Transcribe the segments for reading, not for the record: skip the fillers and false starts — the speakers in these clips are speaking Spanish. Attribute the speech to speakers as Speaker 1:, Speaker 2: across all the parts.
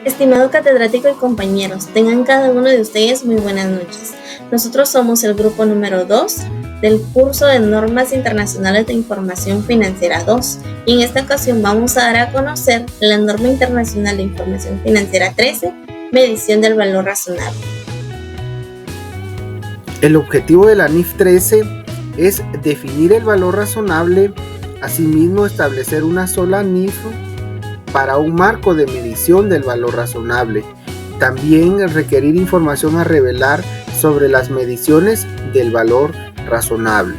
Speaker 1: Estimado catedrático y compañeros, tengan cada uno de ustedes muy buenas noches. Nosotros somos el grupo número 2 del curso de Normas Internacionales de Información Financiera 2 y en esta ocasión vamos a dar a conocer la Norma Internacional de Información Financiera 13, medición del valor razonable.
Speaker 2: El objetivo de la NIF 13 es definir el valor razonable, asimismo establecer una sola NIF para un marco de medición del valor razonable. También requerir información a revelar sobre las mediciones del valor razonable.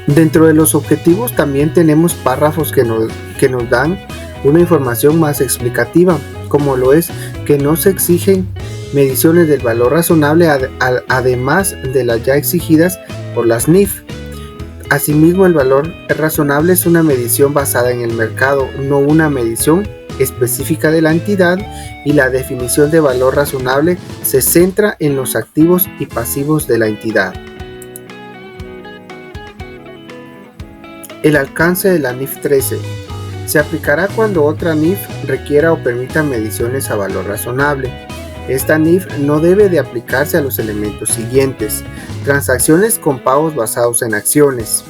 Speaker 2: Dentro de los objetivos también tenemos párrafos que nos dan una información más explicativa, como lo es que no se exigen mediciones del valor razonable además de las ya exigidas por las NIF. Asimismo, el valor razonable es una medición basada en el mercado, no una medición específica de la entidad, y la definición de valor razonable se centra en los activos y pasivos de la entidad. El alcance de la NIF 13 se aplicará cuando otra NIF requiera o permita mediciones a valor razonable. Esta NIF no debe de aplicarse a los elementos siguientes: transacciones con pagos basados en acciones,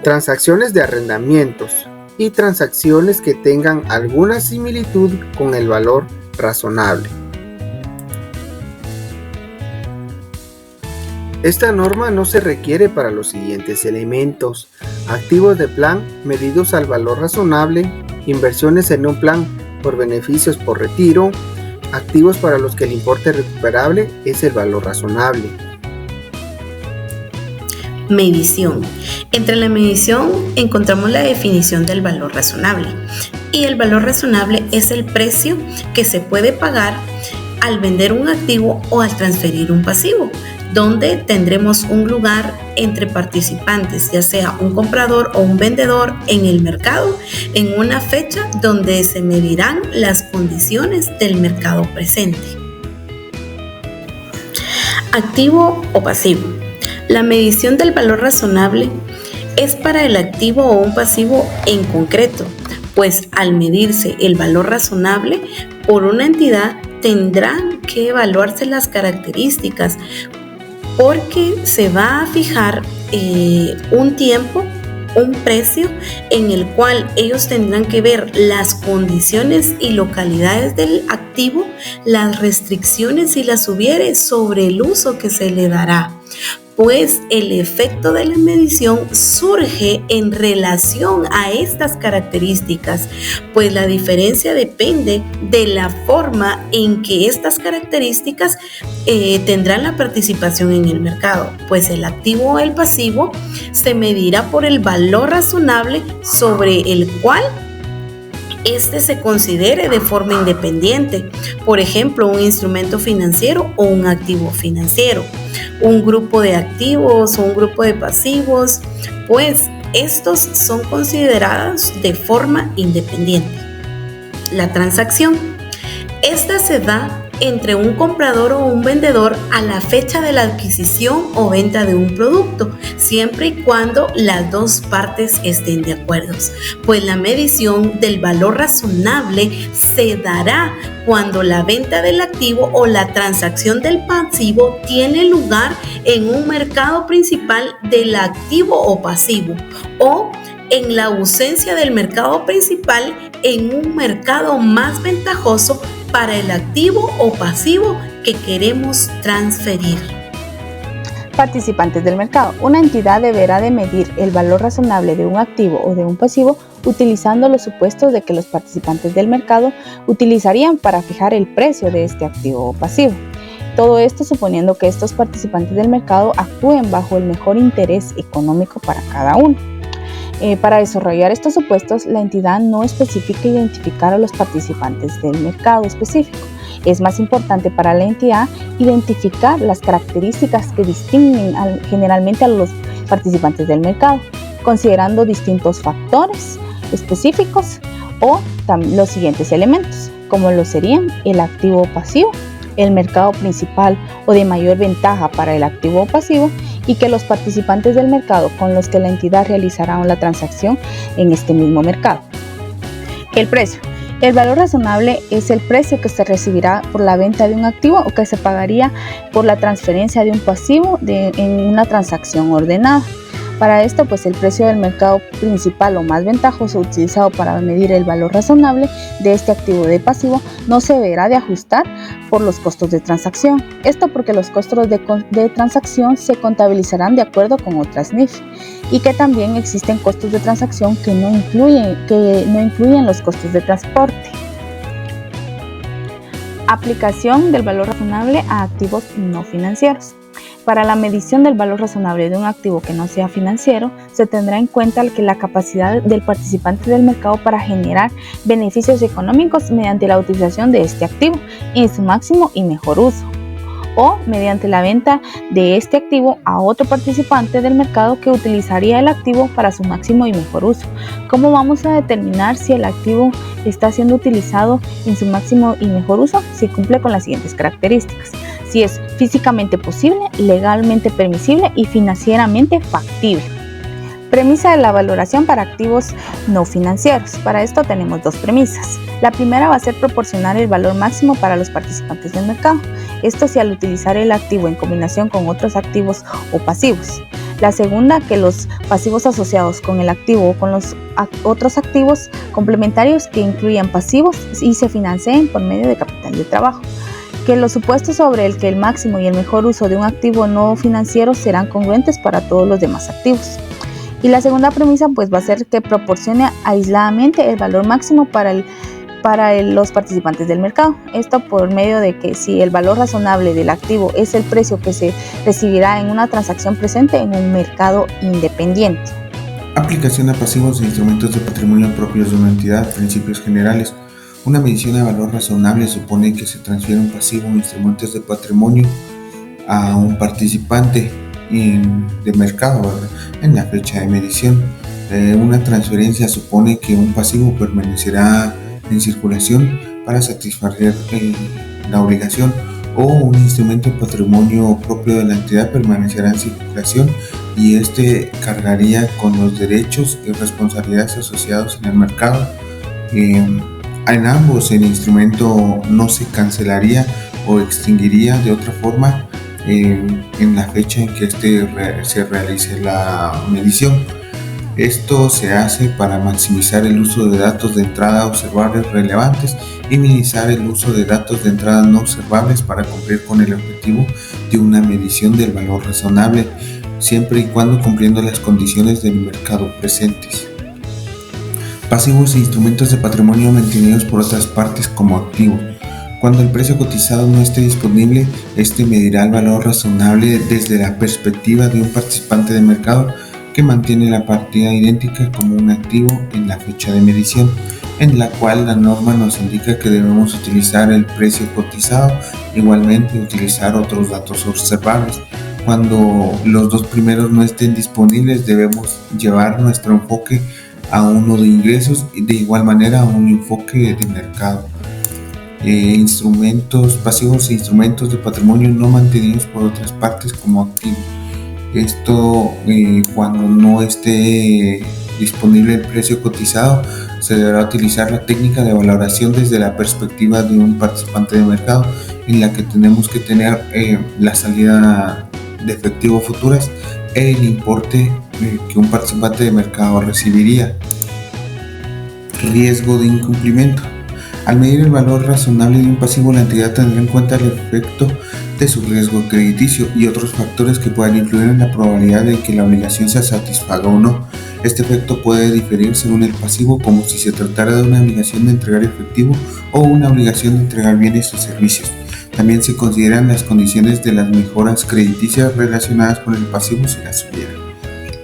Speaker 2: transacciones de arrendamientos y transacciones que tengan alguna similitud con el valor razonable. Esta norma no se requiere para los siguientes elementos: activos de plan medidos al valor razonable, inversiones en un plan por beneficios por retiro, activos para los que el importe recuperable es el valor razonable.
Speaker 3: Medición. Entre la medición encontramos la definición del valor razonable. Y el valor razonable es el precio que se puede pagar al vender un activo o al transferir un pasivo, donde tendremos un lugar entre participantes, ya sea un comprador o un vendedor en el mercado, en una fecha donde se medirán las condiciones del mercado presente. Activo o pasivo. La medición del valor razonable es para el activo o un pasivo en concreto, pues al medirse el valor razonable por una entidad tendrán que evaluarse las características, porque se va a fijar un tiempo, un precio en el cual ellos tendrán que ver las condiciones y localidades del activo, las restricciones si las hubiere sobre el uso que se le dará. Pues el efecto de la medición surge en relación a estas características, pues la diferencia depende de la forma en que estas características tendrán la participación en el mercado, pues el activo o el pasivo se medirá por el valor razonable sobre el cual este se considere de forma independiente, por ejemplo, un instrumento financiero o un activo financiero, un grupo de activos o un grupo de pasivos, pues estos son considerados de forma independiente. La transacción. Esta se da entre un comprador o un vendedor a la fecha de la adquisición o venta de un producto, siempre y cuando las dos partes estén de acuerdo. Pues la medición del valor razonable se dará cuando la venta del activo o la transacción del pasivo tiene lugar en un mercado principal del activo o pasivo, o en la ausencia del mercado principal en un mercado más ventajoso para el activo o pasivo que queremos transferir.
Speaker 4: Participantes del mercado. Una entidad deberá de medir el valor razonable de un activo o de un pasivo utilizando los supuestos de que los participantes del mercado utilizarían para fijar el precio de este activo o pasivo. Todo esto suponiendo que estos participantes del mercado actúen bajo el mejor interés económico para cada uno. Para desarrollar estos supuestos, la entidad no especifica identificar a los participantes del mercado específico. Es más importante para la entidad identificar las características que distinguen generalmente a los participantes del mercado, considerando distintos factores específicos o los siguientes elementos, como lo serían el activo pasivo, el mercado principal o de mayor ventaja para el activo pasivo, y que los participantes del mercado con los que la entidad realizará la transacción en este mismo mercado. El precio. El valor razonable es el precio que se recibirá por la venta de un activo o que se pagaría por la transferencia de un pasivo en una transacción ordenada. Para esto, pues el precio del mercado principal o más ventajoso utilizado para medir el valor razonable de este activo de pasivo no se deberá de ajustar por los costos de transacción. Esto porque los costos de transacción se contabilizarán de acuerdo con otras NIF y que también existen costos de transacción que no incluyen los costos de transporte. Aplicación del valor razonable a activos no financieros. Para la medición del valor razonable de un activo que no sea financiero, se tendrá en cuenta la capacidad del participante del mercado para generar beneficios económicos mediante la utilización de este activo en su máximo y mejor uso, o mediante la venta de este activo a otro participante del mercado que utilizaría el activo para su máximo y mejor uso. ¿Cómo vamos a determinar si el activo está siendo utilizado en su máximo y mejor uso? Si cumple con las siguientes características: si es físicamente posible, legalmente permisible y financieramente factible. Premisa de la valoración para activos no financieros. Para esto tenemos dos premisas. La primera va a ser proporcionar el valor máximo para los participantes del mercado. Esto si al utilizar el activo en combinación con otros activos o pasivos. La segunda, que los pasivos asociados con el activo o con los otros activos complementarios que incluyan pasivos y se financien por medio de capital de trabajo. Que los supuestos sobre el que el máximo y el mejor uso de un activo no financiero serán congruentes para todos los demás activos. Y la segunda premisa pues va a ser que proporcione aisladamente el valor máximo para los participantes del mercado. Esto por medio de que si el valor razonable del activo es el precio que se recibirá en una transacción presente en un mercado independiente.
Speaker 5: Aplicación a pasivos e instrumentos de patrimonio propios de una entidad. Principios generales. Una medición de valor razonable supone que se transfiere un pasivo o instrumentos de patrimonio a un participante de mercado, ¿verdad?, en la fecha de medición. Una transferencia supone que un pasivo permanecerá en circulación para satisfacer la obligación, o un instrumento de patrimonio propio de la entidad permanecerá en circulación y este cargaría con los derechos y responsabilidades asociados en el mercado. En ambos el instrumento no se cancelaría o extinguiría de otra forma en la fecha en que se realice la medición. Esto se hace para maximizar el uso de datos de entrada observables relevantes y minimizar el uso de datos de entrada no observables para cumplir con el objetivo de una medición del valor razonable, siempre y cuando cumpliendo las condiciones del mercado presentes. Pasivos e instrumentos de patrimonio mantenidos por otras partes como activo. Cuando el precio cotizado no esté disponible, este medirá el valor razonable desde la perspectiva de un participante de mercado que mantiene la partida idéntica como un activo en la fecha de medición, en la cual la norma nos indica que debemos utilizar el precio cotizado, igualmente utilizar otros datos observables. Cuando los dos primeros no estén disponibles, debemos llevar nuestro enfoque a uno de ingresos y de igual manera a un enfoque de mercado. Instrumentos pasivos e instrumentos de patrimonio no mantenidos por otras partes como activos. Esto cuando no esté disponible el precio cotizado, se deberá utilizar la técnica de valoración desde la perspectiva de un participante de mercado, en la que tenemos que tener la salida de efectivo futuras e el importe que un participante de mercado recibiría. Riesgo de incumplimiento. Al medir el valor razonable de un pasivo, la entidad tendrá en cuenta el efecto de su riesgo crediticio y otros factores que puedan influir en la probabilidad de que la obligación se satisfaga o no. Este efecto puede diferir según el pasivo, como si se tratara de una obligación de entregar efectivo o una obligación de entregar bienes o servicios. También se consideran las condiciones de las mejoras crediticias relacionadas con el pasivo si las hubiera.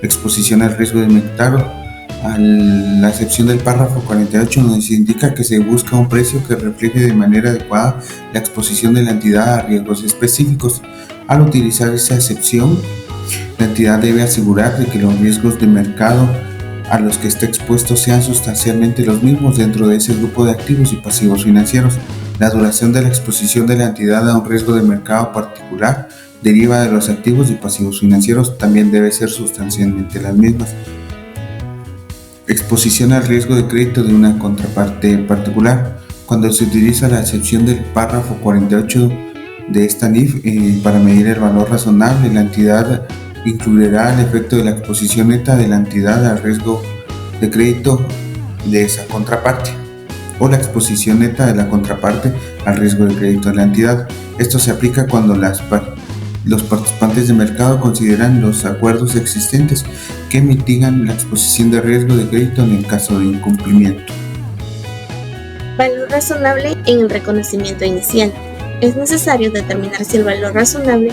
Speaker 5: Exposición al riesgo de mercado. A la excepción del párrafo 48, nos indica que se busca un precio que refleje de manera adecuada la exposición de la entidad a riesgos específicos. Al utilizar esa excepción, la entidad debe asegurar de que los riesgos de mercado a los que está expuesto sean sustancialmente los mismos dentro de ese grupo de activos y pasivos financieros. La duración de la exposición de la entidad a un riesgo de mercado particular deriva de los activos y pasivos financieros, también debe ser sustancialmente las mismas. exposición al riesgo de crédito de una contraparte particular. Cuando se utiliza la excepción del párrafo 48 de esta NIF para medir el valor razonable, la entidad incluirá el efecto de la exposición neta de la entidad al riesgo de crédito de esa contraparte o la exposición neta de la contraparte al riesgo de crédito de la entidad. Esto se aplica cuando los participantes de mercado consideran los acuerdos existentes que mitigan la exposición de riesgo de crédito en el caso de incumplimiento.
Speaker 1: Valor razonable en el reconocimiento inicial. Es necesario determinar si el valor razonable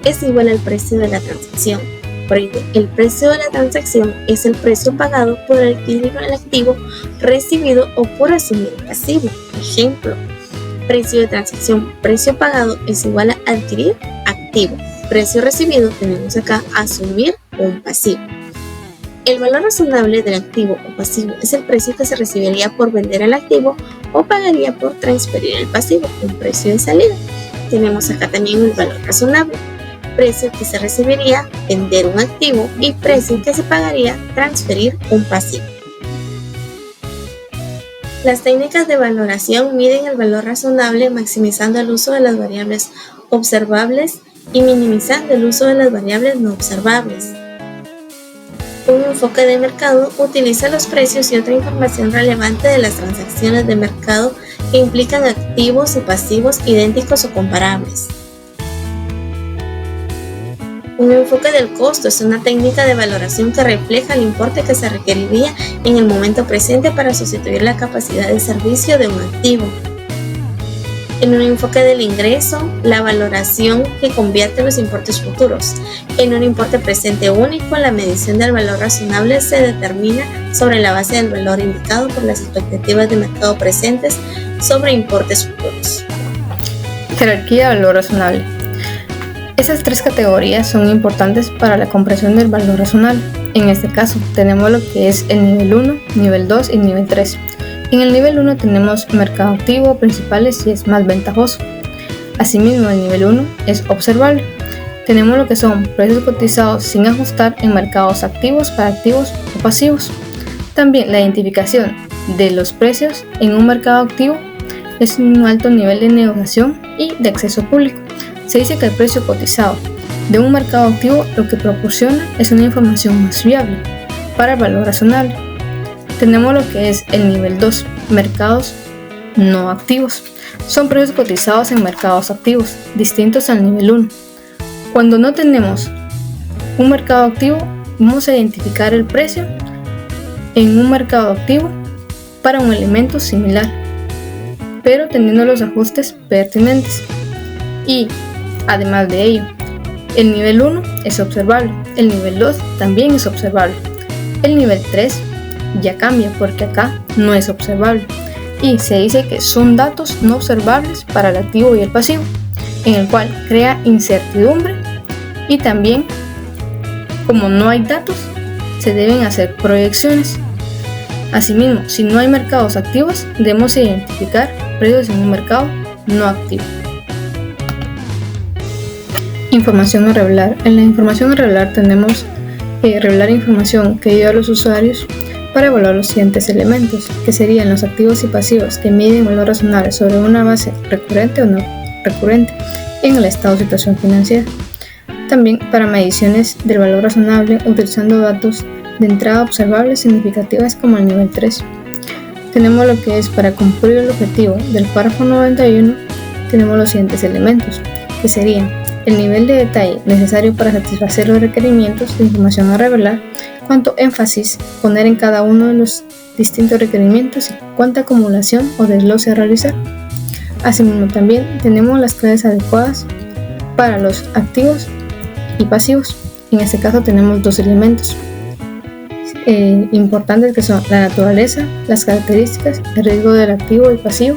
Speaker 1: es igual al precio de la transacción. Por ende, el precio de la transacción es el precio pagado por adquirir el activo recibido o por asumir el pasivo. Ejemplo, precio de transacción, precio pagado es igual a adquirir activo. Precio recibido, tenemos acá asumir un pasivo. El valor razonable del activo o pasivo es el precio que se recibiría por vender el activo o pagaría por transferir el pasivo, un precio de salida. Tenemos acá también el valor razonable, precio que se recibiría vender un activo y precio que se pagaría transferir un pasivo. Las técnicas de valoración miden el valor razonable maximizando el uso de las variables observables y minimizando el uso de las variables no observables. Un enfoque de mercado utiliza los precios y otra información relevante de las transacciones de mercado que implican activos y pasivos idénticos o comparables. Un enfoque del costo es una técnica de valoración que refleja el importe que se requeriría en el momento presente para sustituir la capacidad de servicio de un activo. En un enfoque del ingreso, la valoración que convierte los importes futuros en un importe presente único, la medición del valor razonable se determina sobre la base del valor indicado por las expectativas de mercado presentes sobre importes futuros.
Speaker 6: Jerarquía de valor razonable. Estas tres categorías son importantes para la comprensión del valor razonable. En este caso, tenemos lo que es el nivel 1, nivel 2 y nivel 3. En el nivel 1 tenemos mercado activo, principales y es más ventajoso. Asimismo, el nivel 1 es observable. Tenemos lo que son precios cotizados sin ajustar en mercados activos para activos o pasivos. También la identificación de los precios en un mercado activo es un alto nivel de negociación y de acceso público. Se dice que el precio cotizado de un mercado activo lo que proporciona es una información más fiable para el valor razonable. Tenemos lo que es el nivel 2, mercados no activos. Son precios cotizados en mercados activos, distintos al nivel 1. Cuando no tenemos un mercado activo, vamos a identificar el precio en un mercado activo para un elemento similar, pero teniendo los ajustes pertinentes. Y además de ello, el nivel 1 es observable, el nivel 2 también es observable. El nivel 3 ya cambia porque acá no es observable y se dice que son datos no observables para el activo y el pasivo, en el cual crea incertidumbre y también, como no hay datos, se deben hacer proyecciones. Asimismo, si no hay mercados activos, debemos identificar precios en un mercado no activo. Información a revelar. En la información a revelar tenemos revelar información que ayuda a los usuarios para evaluar los siguientes elementos, que serían los activos y pasivos que miden valor razonable sobre una base recurrente o no recurrente en el estado de situación financiera. También para mediciones del valor razonable utilizando datos de entrada observables significativas como el nivel 3. Tenemos lo que es para cumplir el objetivo del párrafo 91, tenemos los siguientes elementos, que serían el nivel de detalle necesario para satisfacer los requerimientos de información a revelar, cuánto énfasis poner en cada uno de los distintos requerimientos y cuánta acumulación o desglose a realizar. Asimismo, también tenemos las claves adecuadas para los activos y pasivos. En este caso tenemos dos elementos importantes que son la naturaleza, las características, el riesgo del activo y pasivo